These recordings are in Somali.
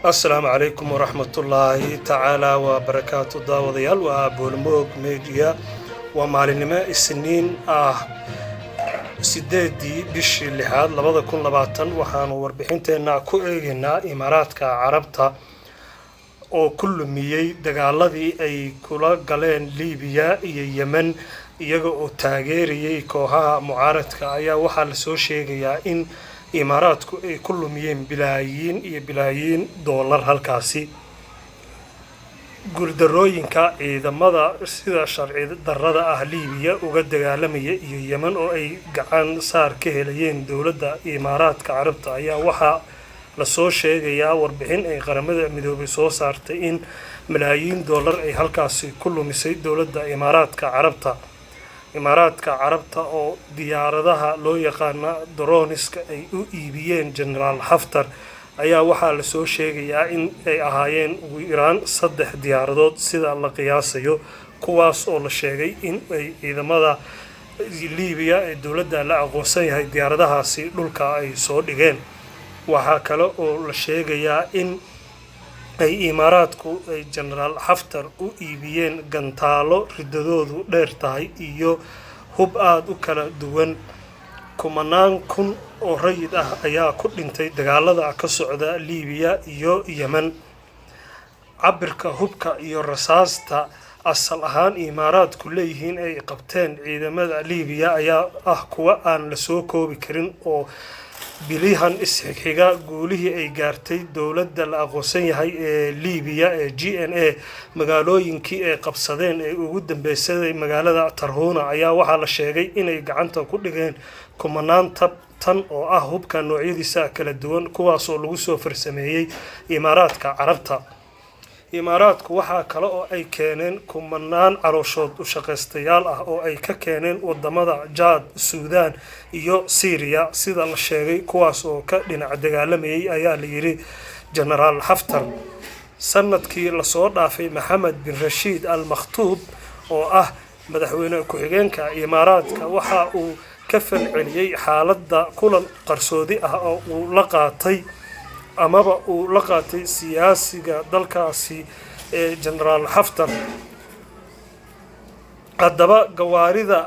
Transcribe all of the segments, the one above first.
السلام عليكم ورحمة الله تعالى وبركاته داوديال وبولموك ميديا ومعلنما السنين سيدادي بشي اللحاد لبدا كون لباتن وحانو وربحينتينا كو ايغينا إماراتك عربتا oo ku lumiyay dagaaladii ay kula galeen Liibiya iyo Yemen iyaga oo taageerayay kooxaha mucaaradka ayaa waxa la soo sheegayaa in Imaaraadku ay ku lumiyeen bilaayiin dollar halkaasi guuldarooyinka ciidamada sida sharci darrada ah Liibiya uga dagaalamaya iyo Yemen oo ay gacan saar ka helayeen dawladda Imaaraadka Carabta ayaa waxa la soo sheegayaa warbixin ay qaramada midoobay soo saartay in malaayiin dollar ay halkaasi ku lumisay dawladda Imaaraadka Carabta oo diyaaradaha loo yaqaan droniska ay u iibiyeen General Haftar ayaa waxa la soo sheegayaa in ay ahaayeen ugu yaraan 3 diyaaradood sida la qiyaasayo kuwaas oo la sheegay in ay ciidamada Liibiya ee dawladda la aqoonsan yahay diyaaradahaasi dhulka ay soo dhigeen waxa kale oo la sheegayaa in ay Imaaraadku ay General Haftar u iibiyeen gantaalo ridadoodu dheer tahay iyo hub aad u kala duwan kumanaan kun oo rayid ah ayaa ku dhintay dagaalada ka socda Liibiya iyo Yemen cabirka hubka iyo rasaasta asal ahaan Imaaraadku leeyihiin ay qabteen ciidamada Liibiya ayaa ah kuwa aan la soo koobi karin oo bilihan isxiga guulihii ay gaartay dawladda la aqoonsan yahay ee Liibiya ee GNA magaalooyinkii ay qabsadeen ee ugu dambeysay magaalada Tarhuna ayaa waxa la sheegay inay gacanta ku dhigeen kumanaan tan oo ah hubka noocyadiisa kala duwan kuwaas oo lagu soo farsameeyay Imaaraadka Carabta Imaaraadku waxa kale oo ay keeneen kumanaan calooshood u shaqaystayaal ah oo ay ka keeneen wadamada Chad, Suudaan iyo Syria sida la sheegay kuwaas oo ka dhinac dagaalamayay ayaa la yiri General Haftar sanadkii la soo dhaafay Mohammed bin Rashid Al Maktoum oo ah madaxweyne ku xigeenka Imaaraadka waxa uu ka falceliyay xaaladda kulan qarsoodi ah oo uu la qaatay amaba uu la qaatay siyaasiga dalkaasi ee General Haftar haddaba gawaarida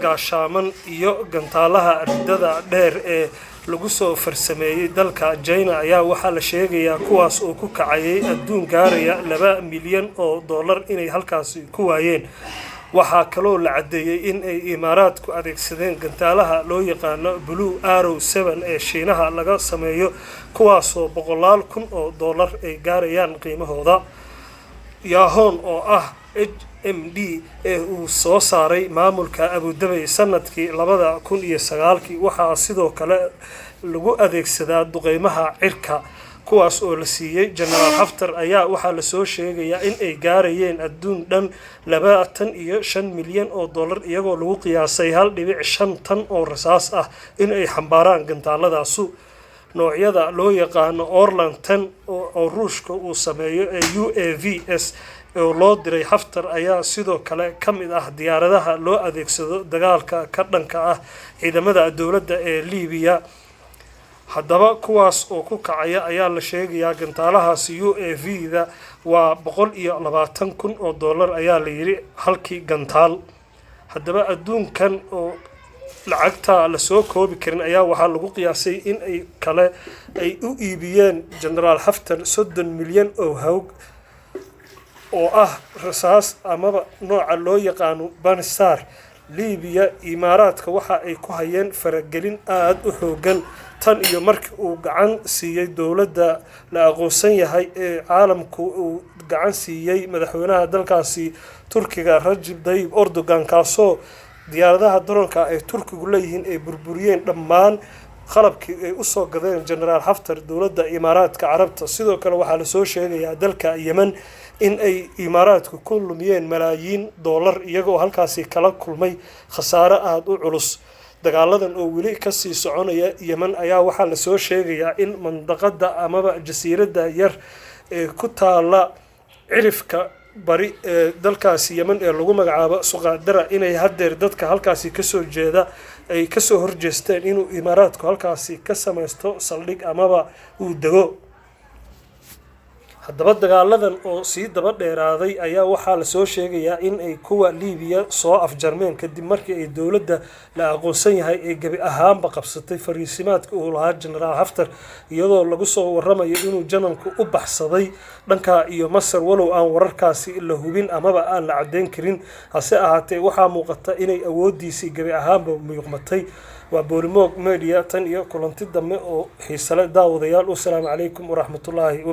gaashaaman iyo gantaalaha ridada dheer ee lagu soo farsameeyay dalka China ayaa waxa la sheegayaa kuwaas oo ku kacayay adduun gaaraya 2 milyan oo dollar inay halkaasi ku waayeen waxa kaloo la cadeeyay in ay Imaaraadku adeegsadeen gantaalaha loo yaqaan Blue Arrow 7 ee Shiinaha laga sameeyo kuwaas oo 100 kun oo dollar ay gaarayaan qiimahooda Yahon oo ah HMD ee uu soo saaray maamulka Abu Dhabi sanadkii 2009 waxa sidoo kale lagu adeegsadaa duqeymaha cirka kuwaas oo la siiyay General Haftar ayaa waxa la soo sheegayaa in ay gaarayeen adduun dhan 25 milyan oo dollar iyagoo lagu qiyaasay 1.5 tan oo rasaas ah in ay xambaaraan gantaaladaas noocyada loo yaqaan Orlan 10 oo Ruushka uu sameeyo ee UAVs oo loo diray Haftar ayaa sidoo kale kamid ah diyaaradaha loo adeegsado dagaalka ka dhanka ah ciidamada dawladda ee Liibiya haddaba kuwaas oo ku kacaya ayaa la sheegayaa gantaalahaas UAV-da waa 120 kun oo dollar ayaa la yiri halkii gantaal haddaba adduunkan oo lacagta la soo koobi karin ayaa waxa lagu qiyaasay in ay u iibiyeen General Haftar 30 milyan oo hawg oo ah rasaas amaba nooca loo yaqaan Bansar Liibiya Imaaraadka waxa ay ku hayeen faragelin aad u xoogan tan iyo markii uu gacan siiyay dawladda la aqoonsan yahay ee caalamku uu gacan siiyay madaxweynaha dalkaasi Turkiga Recep Tayyip Erdogan kaasoo diyaaradaha dronka ay Turkigu leeyihiin ay burburiyeen dhammaan qalabkii ay u soo gadeen General Haftar dawladda Imaaraadka Carabta sidoo kale waxa la soo sheegayaa dalka Yemen in ay Imaaraadku ku lumiyeen malaayiin dollar iyagoo halkaasi kala kulmay khasaare aad u culus dagaaladan oo wili ka sii soconaya Yemen ayaa waxa la soo sheegayaa in mandaqada amaba jasiiradda yar ee ku taala cirifka bari ee dalkaasi Yemen ee lagu magacaabo Suqadara inay hadeer dadka halkaasi ka soo jeeda ay ka soo horjeesteen inuu Imaaraadku halkaasi ka sameesto saldhig amaba uu dago haddaba dagaaladan oo sii daba dheeraaday ayaa waxaa lasoo sheegayaa in ay kuwa Liibiya soo afjarmeen kadib markii ay dowladda la aqoonsan yahay ee gabi ahaanba qabsatay fariisimaadka uu lahaa Generaal Haftar iyadoo lagu soo waramayo inuu jananku u baxsaday dhanka iyo Masar walow aan wararkaasi la hubin amaba aan la cadeyn karin hase ahaatee waxaa muuqata inay awoodiisii gabi ahaanba muuqmatay waa Boolimoog Media tan iyo kulanti dambe oo xiiso leh daawadayaal. Assalaamu calaykum waraxmatullaahi